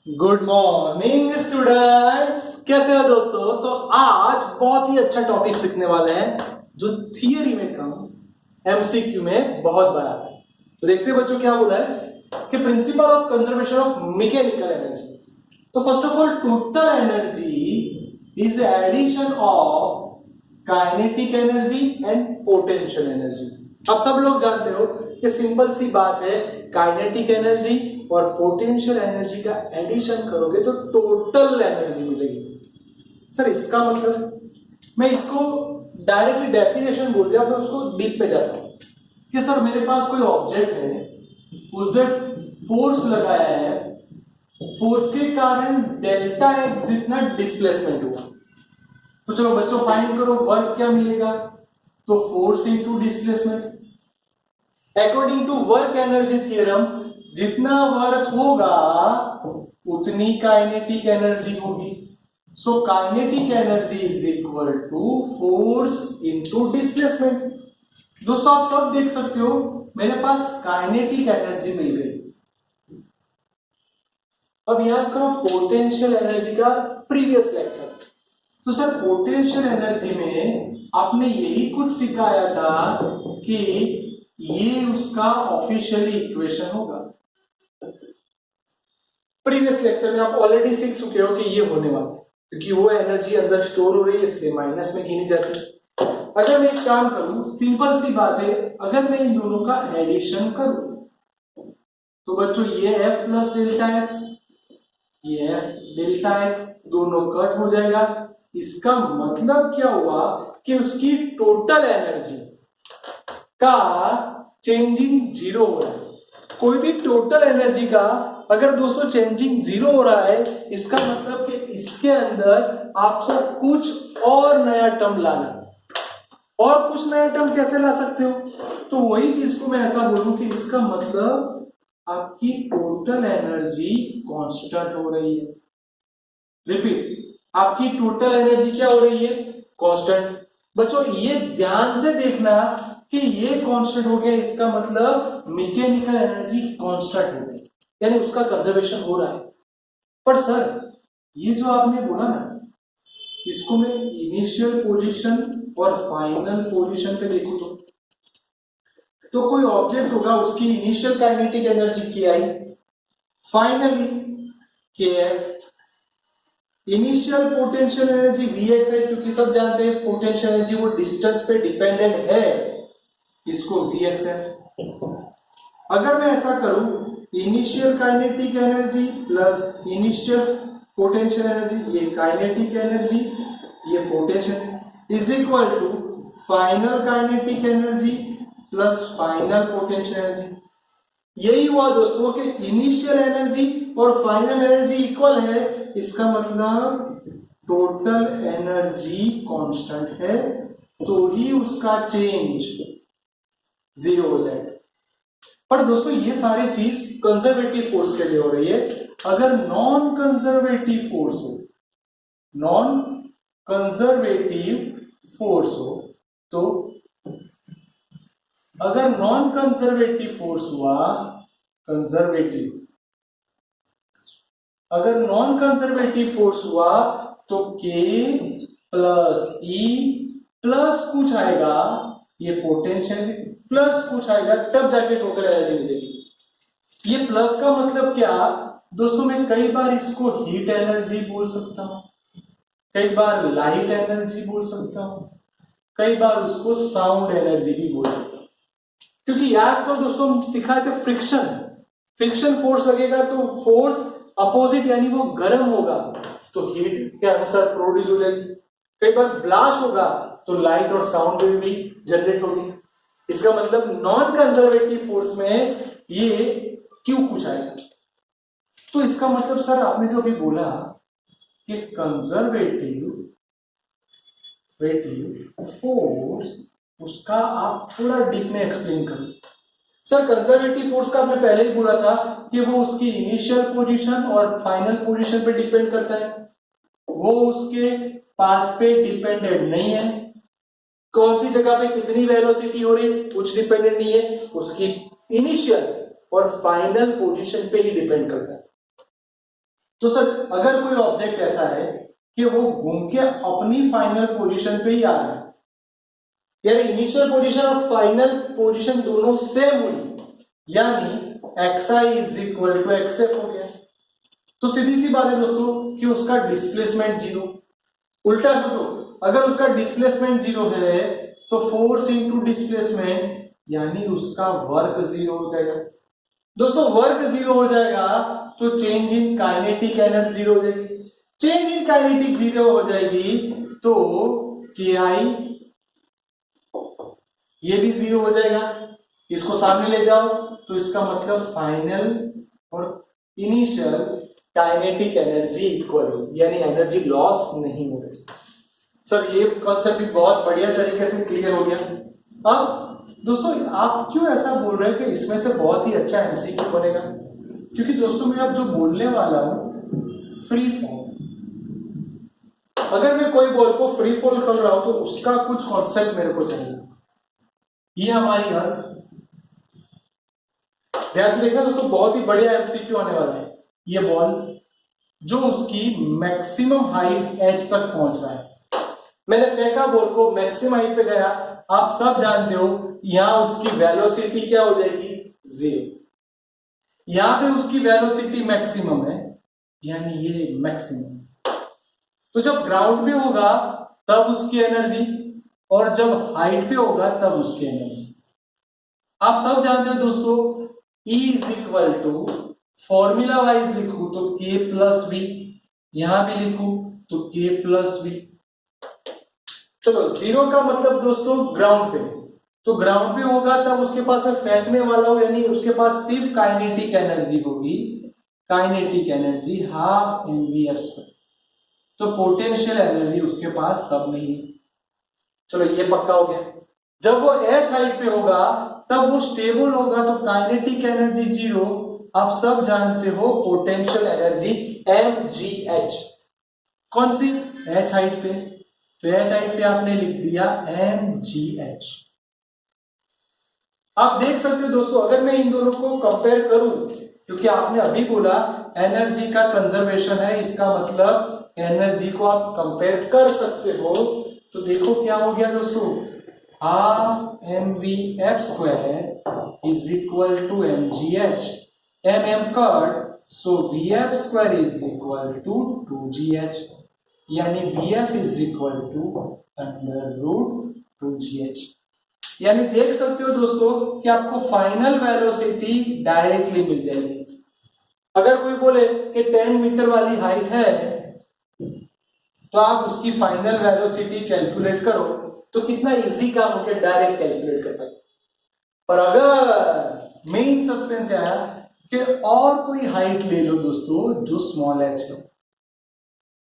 Good morning students, कैसे हो दोस्तों। तो आज बहुत ही अच्छा टॉपिक सीखने वाले हैं जो थियरी में कम एमसीक्यू में बहुत बड़ा है। तो देखते हैं बच्चों क्या बोला है कि principle of conservation of mechanical energy. तो first of all total energy is addition of kinetic energy and potential energy. अब सब लोग जानते हो कि सिंपल सी बात है, काइनेटिक एनर्जी और पोटेंशियल एनर्जी का एडिशन करोगे तो टोटल एनर्जी मिलेगी। सर इसका मतलब, मैं इसको डायरेक्टली डेफिनेशन बोल दिया, मैं उसको डीप पे जाता हूं कि सर मेरे पास कोई ऑब्जेक्ट है, उस पर फोर्स लगाया है, फोर्स के कारण डेल्टा एक्स जितना डिस्प्लेसमेंट हुआ। तो चलो बच्चों फाइंड करो वर्क क्या मिलेगा। तो force into displacement. According to work energy theorem, जितना वर्क होगा उतनी काइनेटिक एनर्जी होगी। So kinetic energy is equal to force into displacement. दोस्तों आप सब देख सकते हो मेरे पास काइनेटिक एनर्जी मिल गई। अब याद करो पोटेंशियल एनर्जी का प्रीवियस लेक्चर। तो सर पोटेंशियल एनर्जी में आपने यही कुछ सिखाया था कि ये उसका ऑफिशियली इक्वेशन होगा। प्रीवियस लेक्चर में आप ऑलरेडी सीख चुके हो कि ये होने वाला है, क्योंकि वो एनर्जी अंदर स्टोर हो रही है इसलिए माइनस में गिनी जाती है। अगर मैं एक काम करूं, सिंपल सी बात है, अगर मैं इन दोनों का एडिशन करूं तो बच्चों ये एफ प्लस डेल्टा एक्स, ये एफ डेल्टा एक्स दोनों कट हो जाएगा। इसका मतलब क्या हुआ कि उसकी टोटल एनर्जी का चेंजिंग जीरो हो रहा है। कोई भी टोटल एनर्जी का अगर दोस्तों चेंजिंग जीरो हो रहा है, इसका मतलब कि इसके अंदर आपको कुछ और नया टर्म लाना है। और कुछ नया टर्म कैसे ला सकते हो? तो वही चीज को मैं ऐसा बोलूं कि इसका मतलब आपकी टोटल एनर्जी कांस्टेंट हो रही है। रिपीट, आपकी टोटल एनर्जी क्या हो रही है? कांस्टेंट। बच्चों ये ध्यान से देखना कि ये कांस्टेंट हो गया, इसका मतलब मैकेनिकल एनर्जी कांस्टेंट हो गई, यानी उसका कंजर्वेशन हो रहा है। पर सर ये जो आपने बोला ना, इसको मैं इनिशियल पोजीशन और फाइनल पोजीशन पे देखूं तो कोई ऑब्जेक्ट होगा, उसकी initial kinetic energy K i, finally K f, initial potential energy V x है, क्योंकि सब जानते हैं पोटेंशियल एनर्जी वो डिस्टेंस पे डिपेंडेंट है, इसको वी एक्स एफ। अगर मैं ऐसा करूं, initial kinetic energy plus initial potential energy, ये काइनेटिक एनर्जी ये potential is equal to final kinetic energy plus final potential energy. यही हुआ दोस्तों कि इनिशियल एनर्जी और फाइनल एनर्जी इक्वल है, इसका मतलब टोटल एनर्जी कांस्टेंट है, तो ही उसका चेंज जीरो हो जाएगा। पर दोस्तों ये सारी चीज कंजर्वेटिव फोर्स के लिए हो रही है। अगर नॉन कंजर्वेटिव फोर्स हो, नॉन कंजर्वेटिव फोर्स हो, तो अगर नॉन कंजर्वेटिव फोर्स हुआ, कंजर्वेटिव, अगर नॉन कंजर्वेटिव फोर्स हुआ तो K प्लस E प्लस कुछ आएगा, ये पोटेंशियल प्लस कुछ आएगा, तब जाके टोटल एनर्जी मिलेगी। ये प्लस का मतलब क्या दोस्तों, मैं कई बार इसको हीट एनर्जी बोल सकता हूं, कई बार लाइट एनर्जी बोल सकता हूं, कई बार उसको साउंड एनर्जी भी बोल सकता हूं। क्योंकि याद करो दोस्तों सिखाए थे फ्रिक्शन, फ्रिक्शन फोर्स लगेगा तो फोर्स अपोजिट यानी वो गर्म होगा तो हीट के अनुसार प्रोड्यूस हो जाएगी। कई बार ब्लास्ट होगा तो लाइट और साउंड वेव भी जनरेट होगी। इसका मतलब नॉन कंजर्वेटिव फोर्स में ये क्यों कुछ आएगा। तो इसका मतलब सर आपने जो अभी बोला कि कंजर्वेटिव फोर्स, उसका आप थोड़ा डीप में एक्सप्लेन करो। सर कंजर्वेटिव फोर्स का आपने पहले ही बोला था कि वो उसकी इनिशियल पोजीशन और फाइनल पोजीशन पे डिपेंड करता है, वो उसके पाथ पे डिपेंडेंट नहीं है। कौन सी जगह पे कितनी वेलोसिटी हो रही है कुछ डिपेंडेंट नहीं है, उसकी इनिशियल और फाइनल पोजीशन पे ही डिपेंड करता है। तो सर अगर कोई ऑब्जेक्ट ऐसा है कि वो घूम के अपनी फाइनल पोजीशन पे ही आ रहा है, यानी इनिशियल पोजीशन और फाइनल पोजीशन दोनों सेम हुई, यानी xi is equal to xf हो गया। तो सीधी सी बात है दोस्तों कि उसका डिस्प्लेसमेंट जीरो। उल्टा सोचो, अगर उसका डिस्प्लेसमेंट जीरो है तो फोर्स इनटू डिस्प्लेसमेंट यानी उसका वर्क जीरो हो जाएगा। दोस्तों वर्क जीरो हो जाएगा तो change in kinetic energy zero हो जाएगी। चेंज इन काइनेटिक जीरो हो जाएगी तो ki ये भी जीरो हो जाएगा। इसको सामने ले जाओ तो इसका मतलब फाइनल और इनिशियल काइनेटिक एनर्जी इक्वल हो, यानी एनर्जी लॉस नहीं हो रही। सर ये कॉन्सेप्ट भी बहुत बढ़िया तरीके से क्लियर हो गया। अब दोस्तों आप क्यों ऐसा बोल रहे हैं कि इसमें से बहुत ही अच्छा एमसीक्यू बनेगा? क्योंकि दोस्तों मैं अब जो बोलने वाला हूं फ्री फॉल, अगर मैं कोई बॉल को फ्री फॉल कर रहा हूं तो उसका कुछ कॉन्सेप्ट मेरे को चाहिए। ये हमारी अर्थ, ध्यान से देखना दोस्तों, बहुत ही बढ़िया एमसीक्यू आने वाला है। ये बॉल जो उसकी मैक्सिमम हाइट एच तक पहुंच रहा है, मैंने फेंका बॉल को, मैक्सिमम हाइट पे गया, आप सब जानते हो यहां उसकी वेलोसिटी क्या हो जाएगी? जीरो। यहां पे उसकी वेलोसिटी मैक्सिमम है, यानी ये मैक्सिमम। तो जब ग्राउंड पे होगा तब उसकी एनर्जी, और जब हाइट पे होगा तब उसकी एनर्जी। आप सब जानते हो दोस्तों E is equal to, formula wise लिखू तो K प्लस बी, यहां भी लिखू तो K प्लस बी। चलो जीरो का मतलब दोस्तों ग्राउंड पे, तो ग्राउंड पे होगा तब उसके पास में फेंकने वाला हो, यानी उसके पास सिर्फ काइनेटिक एनर्जी होगी, काइनेटिक एनर्जी हाफ mv²। तो पोटेंशियल एनर्जी उसके पास तब नहीं है। चलो ये पक्का हो गया। जब वो h हाइट पे होगा तब वो स्टेबल होगा, तो काइनेटिक एनर्जी जीरो। आप सब जानते हो पोटेंशियल एनर्जी mgh, कौन सी? h हाइट पे, तो h हाइट पे आपने लिख दिया mgh। आप देख सकते हो दोस्तों, अगर मैं इन दोनों को कंपेयर करूं, क्योंकि आपने अभी बोला एनर्जी का कंजर्वेशन है, इसका मतलब एनर्जी को आप कंपेयर कर सकते हो। तो देखो क्या हो गया दोस्तों, half mv² is equal to mgh, mm cut, so vf² is equal to 2gh, यानी vf is equal to √2gh। यानी देख सकते हो दोस्तों कि आपको फाइनल वेलोसिटी डायरेक्टली मिल जाएगी। अगर कोई बोले कि 10 मीटर वाली हाइट है तो आप उसकी फाइनल वेलोसिटी कैलकुलेट करो तो कितना इजी काम हो गया, डायरेक्ट कैलकुलेट कर पाए। पर अगर मेन सस्पेंस आया कि और कोई हाइट ले लो दोस्तों जो स्मॉल h हो,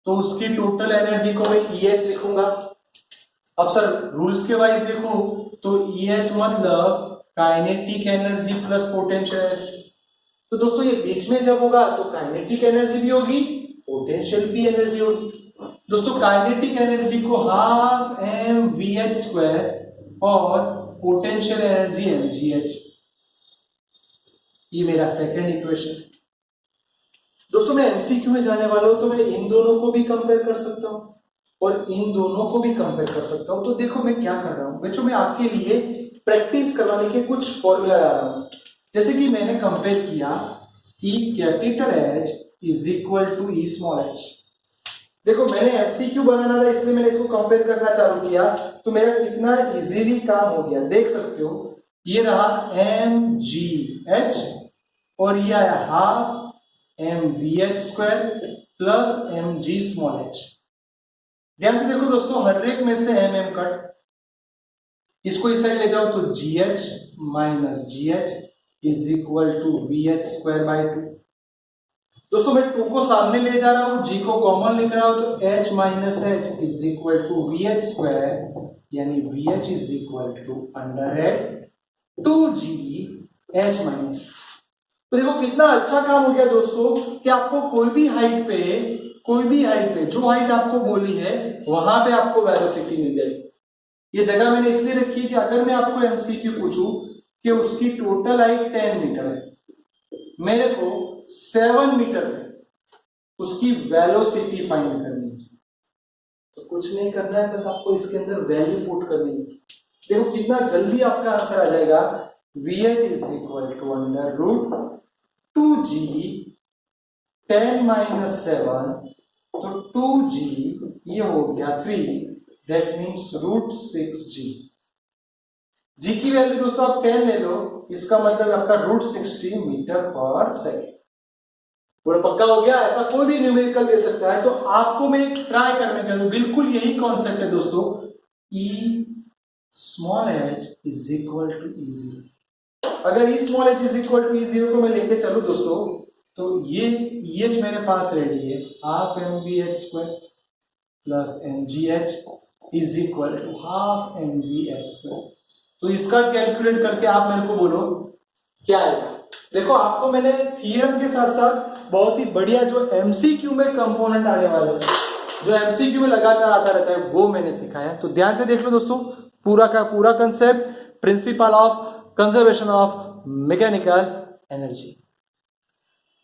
तो उसकी टोटल एनर्जी को मैं EH लिखूंगा। अब सर रूल्स के वाइज देखो तो EH मतलब kinetic energy plus potential energy. तो दोस्तों ये बीच में जब होगा तो काइनेटिक एनर्जी भी होगी, पोटेंशियल भी एनर्जी होगी। दोस्तों काइनेटिक एनर्जी को हाफ mvh² और पोटेंशियल एनर्जी mgh, ये मेरा सेकंड इक्वेशन। दोस्तों मैं एमसीक्यू में जाने वाला हूं तो मैं इन दोनों को भी कंपेयर कर सकता हूं और इन दोनों को भी कंपेयर कर सकता हूं। तो देखो मैं क्या कर रहा हूं बच्चों, मैं आपके लिए प्रैक्टिस करवाने के कुछ फॉर्मूला ला रहा हूं। जैसे कि मैंने कंपेयर किया E capital H is equal to E small h। देखो मैंने एमसीक्यू बनाना था इसलिए मैंने इसको कंपेयर करना चालू किया, तो मेरा कितना इजीली काम हो गया। देख सकते हो ये रहा mgh और ये आया half mvh² plus mg small h। ध्यान से देखो दोस्तों, हर एक में से mm कट, इसको इस साइड ले जाओ तो gh minus gh is equal to vh² by 2। दोस्तों मैं 2 को सामने ले जा रहा हूं, g को कॉमन लिख रहा हूं, तो h minus h is equal to vh², यानी vh is equal to under 2g h minus h। तो देखो कितना अच्छा काम हो गया दोस्तों कि आपको कोई भी हाइट पे जो हाइट आपको बोली है वहां पे आपको वेलोसिटी मिल जाएगी। ये जगह मैंने इसलिए रखी है कि अगर मैं आपको एमसीक्यू पूछूं कि उसकी टोटल हाइट 10 मीटर है, मेरे को 7 मीटर है, उसकी वेलोसिटी फाइंड करनी है। तो कुछ नहीं करना है, बस आपको इसके अंदर वैल्यू पुट करनी है। देखो कितना जल्दी आपका आंसर आ जाएगा। VH is equal to under root 2G 10-7, तो 2G ये हो गया 3, that means root 6G। G की वैल्यू दोस्तों आप 10 ले लो, इसका मतलब आपका रूट 60 मीटर पर सेकेंड। पूरा पक्का हो गया। ऐसा कोई भी न्यूमेरिकल दे सकता है, तो आपको मैं ट्राई करने का बिल्कुल यही कॉन्सेप्ट है दोस्तों। E small h is equal to E0। अगर E small h is equal to E0 को मैं लेके चलूं दोस्तों, तो ये EH मेरे पास रेडी है, half mvh² plus mgh is equal to half mvh²। तो इसका कैलकुलेट करके आप मेरे को बोलो क्या आएगा। देखो आपको मैंने थ्योरम के साथ साथ बहुत ही बढ़िया जो एमसीक्यू में कंपोनेंट आने वाले हैं, जो एमसीक्यू में लगातार आता रहता है, वो मैंने सिखाया। तो ध्यान से देख लो दोस्तों, पूरा का पूरा concept, principal of conservation of mechanical energy.